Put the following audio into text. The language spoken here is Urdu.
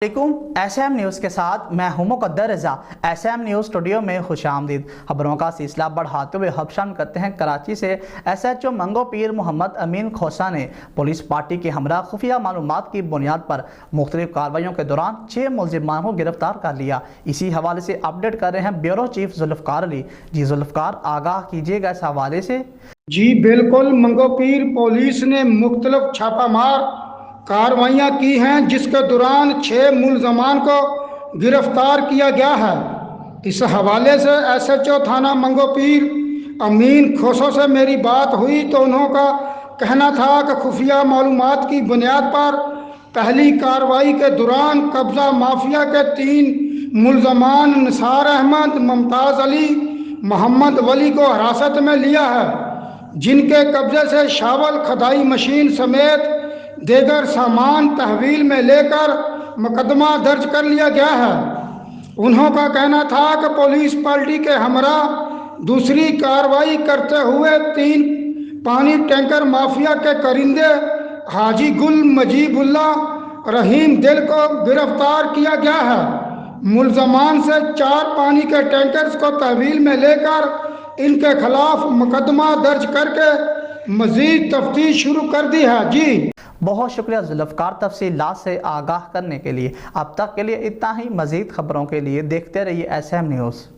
ایس ایم نیوز کے ساتھ میں ہوں مقدر رضا۔ ایس ایم نیوز اسٹوڈیو میں خوش آمدید۔ خبروں کا سلسلہ بڑھاتے ہوئے خبرشان کرتے ہیں کراچی سے۔ ایس ایچ او منگو پیر محمد امین کھوسہ نے پولیس پارٹی کے ہمراہ خفیہ معلومات کی بنیاد پر مختلف کارروائیوں کے دوران 6 ملزمان کو گرفتار کر لیا۔ اسی حوالے سے اپڈیٹ کر رہے ہیں بیورو چیف ذوالفقار علی۔ جی ذوالفقار، آگاہ کیجیے گا اس حوالے سے۔ جی بالکل، منگو پیر پولیس نے مختلف چھاپہ مار کارروائیاں کی ہیں، جس کے دوران 6 ملزمان کو گرفتار کیا گیا ہے۔ اس حوالے سے ایس ایچ او تھانہ منگو پیر امین کھوسہ سے میری بات ہوئی تو انہوں کا کہنا تھا کہ خفیہ معلومات کی بنیاد پر پہلی کارروائی کے دوران قبضہ مافیا کے 3 ملزمان نثار احمد، ممتاز علی، محمد ولی کو حراست میں لیا ہے، جن کے قبضے سے شاول کھدائی مشین سمیت دیگر سامان تحویل میں لے کر مقدمہ درج کر لیا گیا ہے۔ انہوں کا کہنا تھا کہ پولیس پارٹی کے ہمراہ دوسری کارروائی کرتے ہوئے 3 پانی ٹینکر مافیا کے کرندے حاجی گل، مجیب اللہ، رحیم دل کو گرفتار کیا گیا ہے۔ ملزمان سے 4 پانی کے ٹینکرز کو تحویل میں لے کر ان کے خلاف مقدمہ درج کر کے مزید تفتیش شروع کر دی ہے۔ جی بہت شکریہ ذوالفقار، تفصیلات سے آگاہ کرنے کے لیے۔ اب تک کے لیے اتنا ہی۔ مزید خبروں کے لیے دیکھتے رہیے ایس ایم نیوز۔